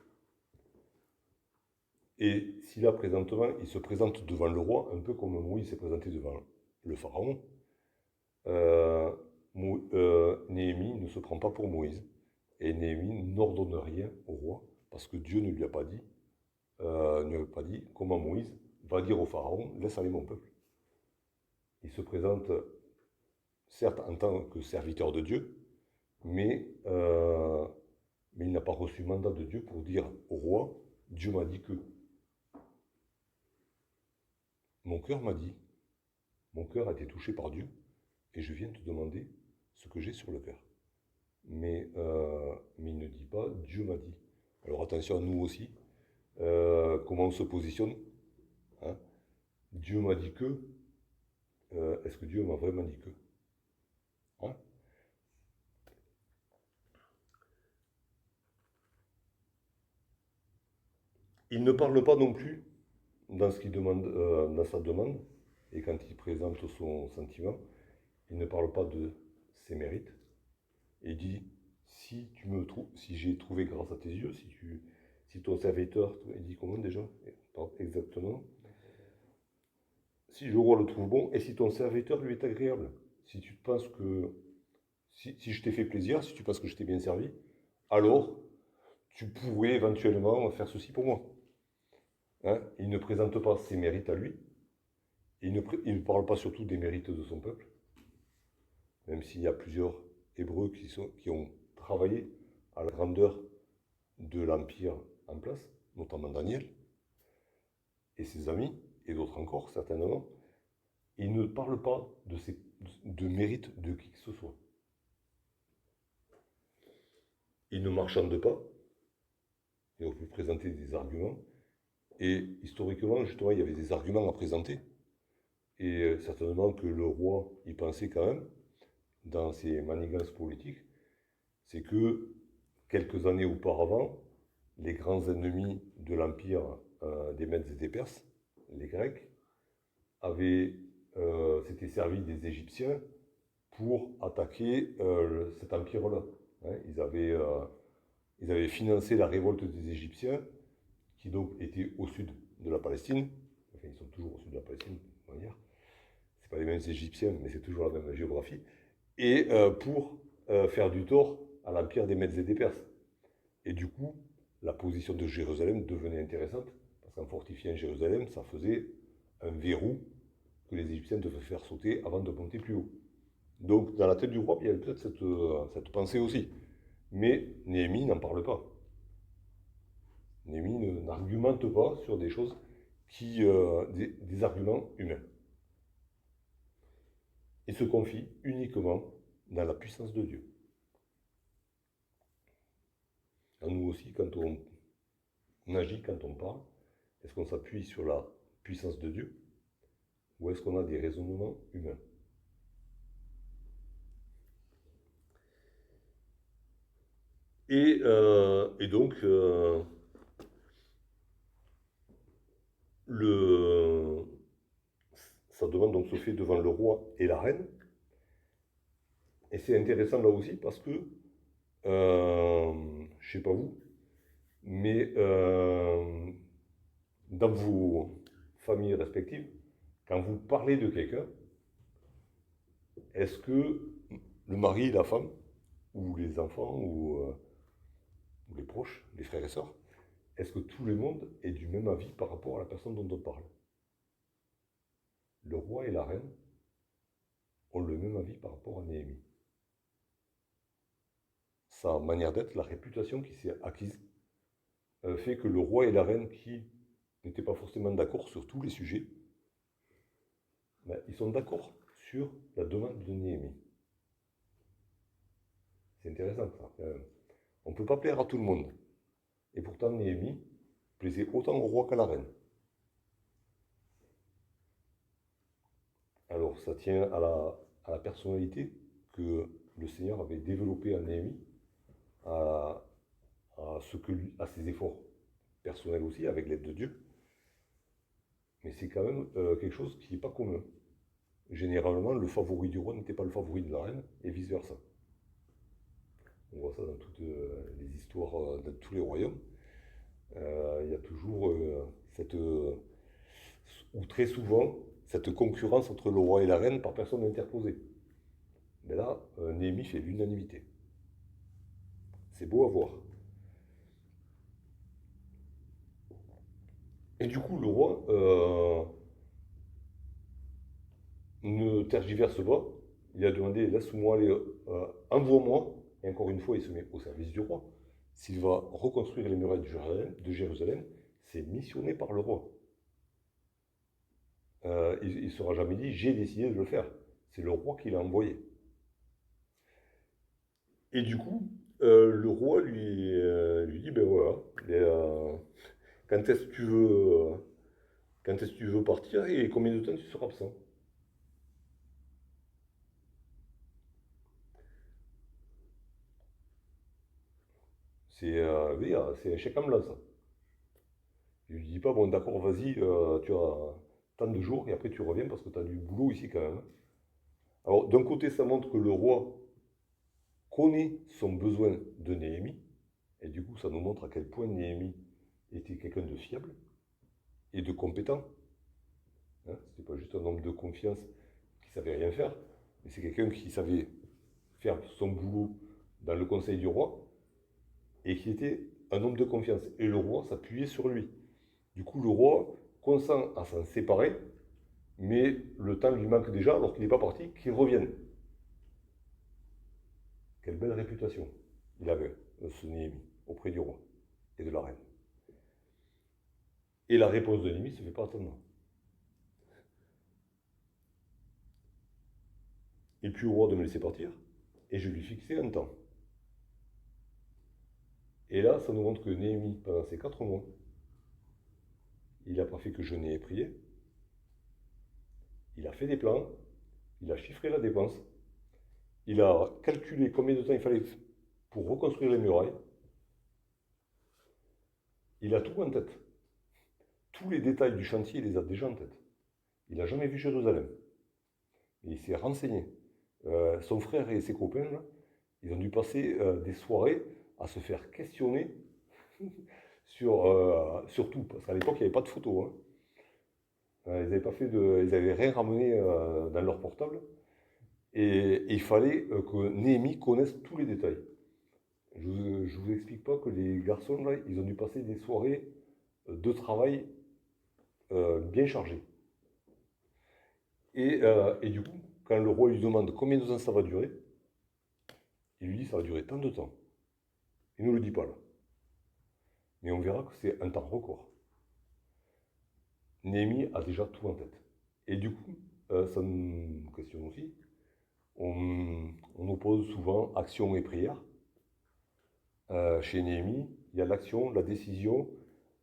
Et si là, présentement, il se présente devant le roi, un peu comme Moïse s'est présenté devant le pharaon, euh, Néhémie ne se prend pas pour Moïse. Et Néhémie n'ordonne rien au roi, parce que Dieu ne lui a pas dit, comment Moïse va dire au pharaon, laisse aller mon peuple. Il se présente, certes, en tant que serviteur de Dieu, mais il n'a pas reçu mandat de Dieu pour dire au roi, Dieu m'a dit que. Mon cœur m'a dit, mon cœur a été touché par Dieu, et je viens te demander ce que j'ai sur le cœur. Mais il ne dit pas Dieu m'a dit. Alors attention à nous aussi, comment on se positionne. Hein. Dieu m'a dit que, est-ce que Dieu m'a vraiment dit que? Hein. Il ne parle pas non plus dans ce qu'il demande, dans sa demande, et quand il présente son sentiment, il ne parle pas de ses mérites. Et il dit, si tu me trouves, si j'ai trouvé grâce à tes yeux, si ton serviteur, il dit comment déjà? Exactement. Si le roi le trouve bon, et si ton serviteur lui est agréable, si tu penses que, si je t'ai fait plaisir, si tu penses que je t'ai bien servi, alors tu pourrais éventuellement faire ceci pour moi. Hein, il ne présente pas ses mérites à lui, il ne parle pas surtout des mérites de son peuple, même s'il y a plusieurs Hébreux qui ont travaillé à la grandeur de l'empire en place, notamment Daniel et ses amis, et d'autres encore certainement. Il ne parle pas de mérite de qui que ce soit. Il ne marchande pas, et on peut présenter des arguments, et historiquement, justement, il y avait des arguments à présenter, et certainement que le roi y pensait quand même, dans ses manigances politiques, c'est que quelques années auparavant, les grands ennemis de l'empire des Mèdes et des Perses, les Grecs, s'étaient servis des Égyptiens pour attaquer cet empire-là. Hein, ils avaient financé la révolte des Égyptiens, qui donc était au sud de la Palestine. Enfin, ils sont toujours au sud de la Palestine, on va dire. C'est pas les mêmes Égyptiens, mais c'est toujours la même géographie. Et pour faire du tort à l'empire des Mèdes et des Perses. Et du coup, la position de Jérusalem devenait intéressante, parce qu'en fortifiant Jérusalem, ça faisait un verrou que les Égyptiens devaient faire sauter avant de monter plus haut. Donc, dans la tête du roi, il y avait peut-être cette pensée aussi. Mais Néhémie n'en parle pas. Néhémie n'argumente pas sur des choses des arguments humains. Il se confie uniquement dans la puissance de Dieu. À nous aussi, quand on agit, quand on parle, est-ce qu'on s'appuie sur la puissance de Dieu ou est-ce qu'on a des raisonnements humains? Et donc, sa demande donc se fait devant le roi et la reine. Et c'est intéressant là aussi parce que, je sais pas vous, mais dans vos familles respectives, quand vous parlez de quelqu'un, est-ce que le mari et la femme, ou les enfants, ou les proches, les frères et sœurs, est-ce que tout le monde est du même avis par rapport à la personne dont on parle? Le roi et la reine ont le même avis par rapport à Néhémie. Sa manière d'être, la réputation qui s'est acquise, fait que le roi et la reine, qui n'étaient pas forcément d'accord sur tous les sujets, ben, ils sont d'accord sur la demande de Néhémie. C'est intéressant ça. On ne peut pas plaire à tout le monde. Et pourtant, Néhémie plaisait autant au roi qu'à la reine. Alors, ça tient à la personnalité que le Seigneur avait développée en Néhémie, à, à ses efforts personnels aussi, avec l'aide de Dieu. Mais c'est quand même quelque chose qui n'est pas commun. Généralement, le favori du roi n'était pas le favori de la reine, et vice-versa. On voit ça dans toutes les histoires, dans tous les royaumes. Il y a toujours ou très souvent, cette concurrence entre le roi et la reine par personne interposée. Mais là, Néhémie fait l'unanimité. C'est beau à voir. Et du coup, le roi ne tergiverse pas. Il a demandé, laisse-moi aller, envoie-moi. Et encore une fois, il se met au service du roi. S'il va reconstruire les murailles de Jérusalem, c'est missionné par le roi. Il ne sera jamais dit, j'ai décidé de le faire. C'est le roi qui l'a envoyé. Et du coup, le roi lui dit, ben voilà, quand est-ce que tu veux, quand est-ce que tu veux partir et combien de temps tu seras absent? Oui, c'est un chèque en blanc, ça. Il lui dit pas, bon d'accord, vas-y, tu as tant de jours et après tu reviens parce que tu as du boulot ici quand même. Alors d'un côté, ça montre que le roi connaît son besoin de Néhémie, et du coup ça nous montre à quel point Néhémie était quelqu'un de fiable et de compétent. Hein, c'était pas juste un homme de confiance qui savait rien faire, mais c'est quelqu'un qui savait faire son boulot dans le conseil du roi et qui était un homme de confiance. Et le roi s'appuyait sur lui. Du coup, le roi consent à s'en séparer, mais le temps lui manque déjà, alors qu'il n'est pas parti, qu'il revienne. Quelle belle réputation il avait, ce Néhémie, auprès du roi et de la reine. Et la réponse de Néhémie ne se fait pas attendre. Il plut au roi de me laisser partir, et je lui fixai un temps. Et là, ça nous montre que Néhémie, pendant ces 4 mois, il n'a pas fait que jeûner et prier. Il a fait des plans, il a chiffré la dépense, il a calculé combien de temps il fallait pour reconstruire les murailles. Il a tout en tête. Tous les détails du chantier, il les a déjà en tête. Il n'a jamais vu Jérusalem. Et il s'est renseigné. Son frère et ses copains, là, ils ont dû passer des soirées à se faire questionner sur tout. Parce qu'à l'époque, il n'y avait pas de photos. Hein. Ils n'avaient rien ramené dans leur portable. Et il fallait que Néhémie connaisse tous les détails. Je ne vous explique pas que les garçons, là, ils ont dû passer des soirées de travail bien chargées. Et du coup, quand le roi lui demande combien de temps ça va durer, il lui dit ça va durer tant de temps. Il ne nous le dit pas là. Mais on verra que c'est un temps record. Néhémie a déjà tout en tête. Et du coup, ça nous questionne aussi. On oppose souvent action et prière. Chez Néhémie, il y a l'action, la décision,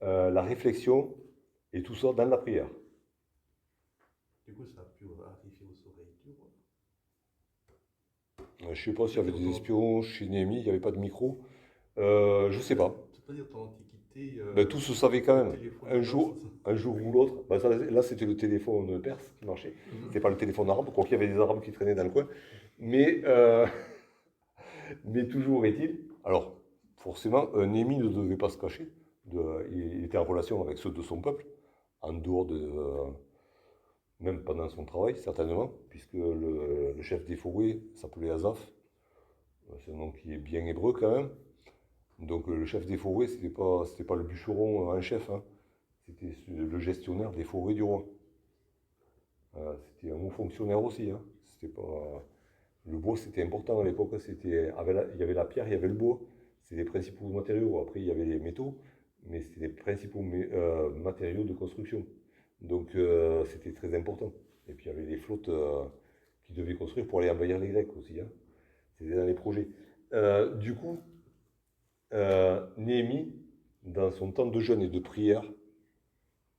la réflexion, et tout ça dans la prière. Du coup, ça a pu arriver aux oreilles du roi. Je ne sais pas s'il y avait des espions chez Néhémie, il n'y avait pas de micro. Je ne sais pas. C'est-à-dire dans l'Antiquité, Ben, tout se savait quand le même. téléphone Un arabe, jour, un jour ou l'autre. Ben, là, c'était le téléphone perse qui marchait. C'était pas le téléphone arabe, quoi qu'il y avait des arabes qui traînaient dans le coin. Mais, mais toujours est-il. Alors, forcément, Néhémie ne devait pas se cacher. Il était en relation avec ceux de son peuple, en dehors de. Même pendant son travail, certainement, puisque le chef des forêts s'appelait Azaph. C'est un nom qui est bien hébreu quand même. Donc le chef des forêts, c'était pas le bûcheron en chef, hein. C'était le gestionnaire des forêts du roi. C'était un haut fonctionnaire aussi, hein. C'était pas... Le bois, c'était important à l'époque. Il y avait la pierre, il y avait le bois. C'était les principaux matériaux. Après, il y avait les métaux, mais c'était les principaux matériaux de construction. Donc c'était très important. Et puis il y avait les flottes qui devaient construire pour aller envahir les Grecs aussi, hein. C'était dans les projets. Du coup, Néhémie, dans son temps de jeûne et de prière,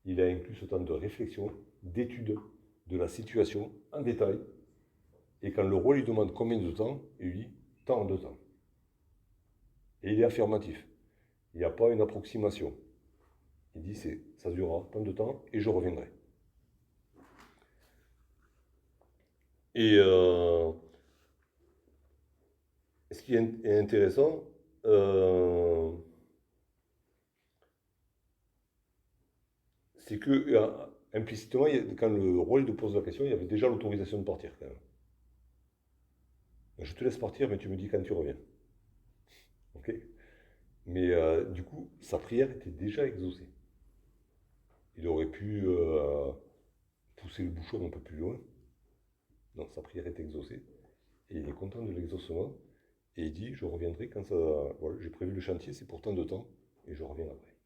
il a inclus ce temps de réflexion, d'étude de la situation en détail. Et quand le roi lui demande combien de temps, il lui dit tant de temps. Et il est affirmatif. Il n'y a pas une approximation. Il dit ça durera tant de temps et je reviendrai. Et ce qui est intéressant, c'est que implicitement, quand le roi lui pose la question, il y avait déjà l'autorisation de partir quand même. Je te laisse partir, mais tu me dis quand tu reviens. Ok. Mais du coup, sa prière était déjà exaucée. Il aurait pu pousser le bouchon un peu plus loin. Non, sa prière est exaucée. Et il est content de l'exaucement. Et il dit, je reviendrai quand ça... Voilà, j'ai prévu le chantier, c'est pour tant de temps, et je reviens après.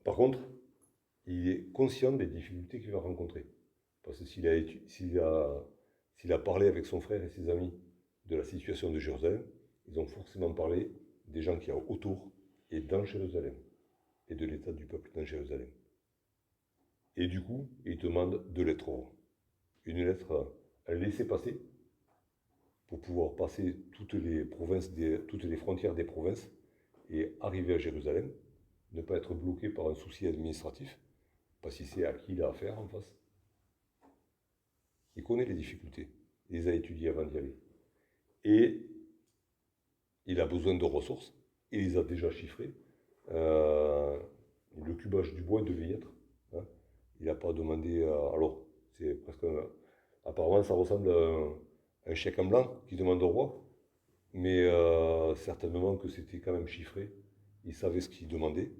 Par contre, il est conscient des difficultés qu'il va rencontrer. Parce que s'il a parlé avec son frère et ses amis de la situation de Jérusalem, ils ont forcément parlé des gens qui y a autour et dans Jérusalem, et de l'état du peuple dans Jérusalem. Et du coup, il demande 2 lettres au roi. Une lettre à laisser passer pour pouvoir passer toutes les frontières des provinces et arriver à Jérusalem, ne pas être bloqué par un souci administratif, parce qu'il sait à qui il a affaire en face. Il connaît les difficultés, il les a étudiées avant d'y aller. Et il a besoin de ressources, il les a déjà chiffrées. Le cubage du bois devait y être. Hein. Il n'a pas demandé. Alors, c'est presque. Apparemment, ça ressemble à un chèque en blanc qui demande au roi, mais certainement que c'était quand même chiffré. Il savait ce qu'il demandait.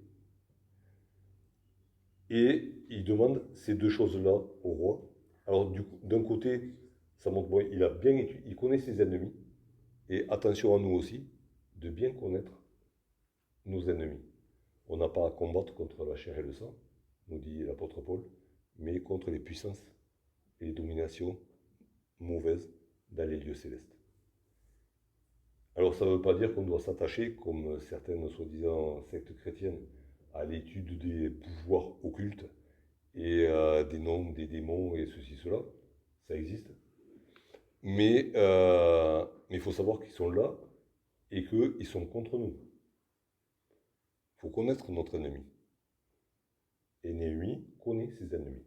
Et il demande ces deux choses-là au roi. Alors, d'un côté, ça montre bon, il a bien étudié, il connaît ses ennemis. Et attention à nous aussi de bien connaître nos ennemis. On n'a pas à combattre contre la chair et le sang, nous dit l'apôtre Paul, mais contre les puissances et les dominations mauvaises dans les lieux célestes. Alors ça ne veut pas dire qu'on doit s'attacher, comme certaines soi-disant sectes chrétiennes, à l'étude des pouvoirs occultes et des noms des démons et ceci, cela. Ça existe. Mais il faut savoir qu'ils sont là et qu'ils sont contre nous. Il faut connaître notre ennemi. Et Néhémie connaît ses ennemis.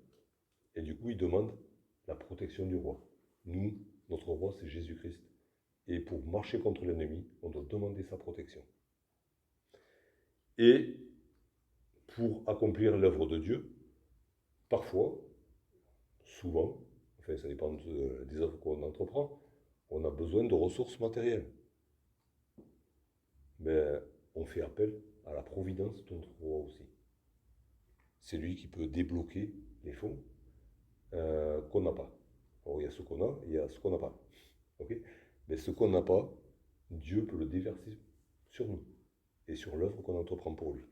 Et du coup, il demande la protection du roi. Nous, notre roi, c'est Jésus-Christ. Et pour marcher contre l'ennemi, on doit demander sa protection. Et pour accomplir l'œuvre de Dieu, parfois, souvent, enfin ça dépend des œuvres qu'on entreprend, on a besoin de ressources matérielles. Mais on fait appel à la providence de notre roi aussi. C'est lui qui peut débloquer les fonds qu'on n'a pas. Alors, il y a ce qu'on a, il y a ce qu'on n'a pas. Okay, mais ce qu'on n'a pas, Dieu peut le déverser sur nous et sur l'œuvre qu'on entreprend pour lui.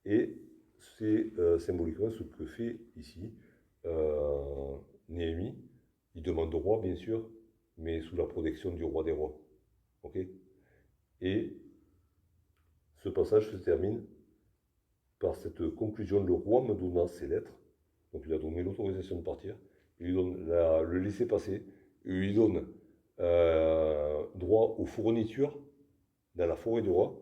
Et c'est symboliquement ce que fait ici Néhémie. Il demande au roi, bien sûr, mais sous la protection du roi des rois. Okay, et ce passage se termine par cette conclusion. Le roi me donna ses lettres. Donc il a donné l'autorisation de partir. Il lui donne le laisser-passer. Il lui donne droit aux fournitures dans la forêt du roi.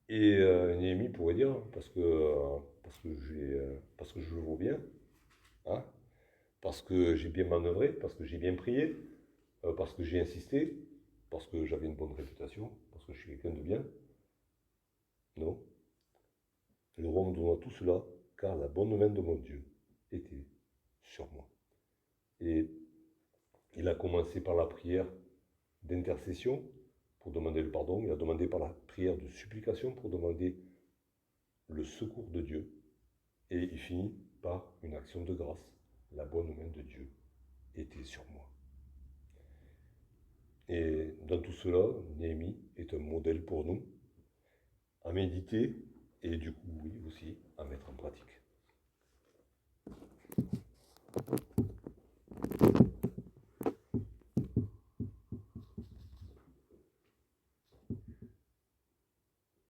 Et Néhémie pourrait dire, parce que je le vaux bien, hein, parce que j'ai bien manœuvré, parce que j'ai bien prié, parce que j'ai insisté, parce que j'avais une bonne réputation, parce que je suis quelqu'un de bien. Non. Le roi me donna tout cela, car la bonne main de mon Dieu était sur moi. Et il a commencé par la prière d'intercession pour demander le pardon. Il a demandé par la prière de supplication pour demander le secours de Dieu. Et il finit par une action de grâce. La bonne main de Dieu était sur moi. Et dans tout cela, Néhémie est un modèle pour nous à méditer et du coup, oui, aussi à mettre en pratique.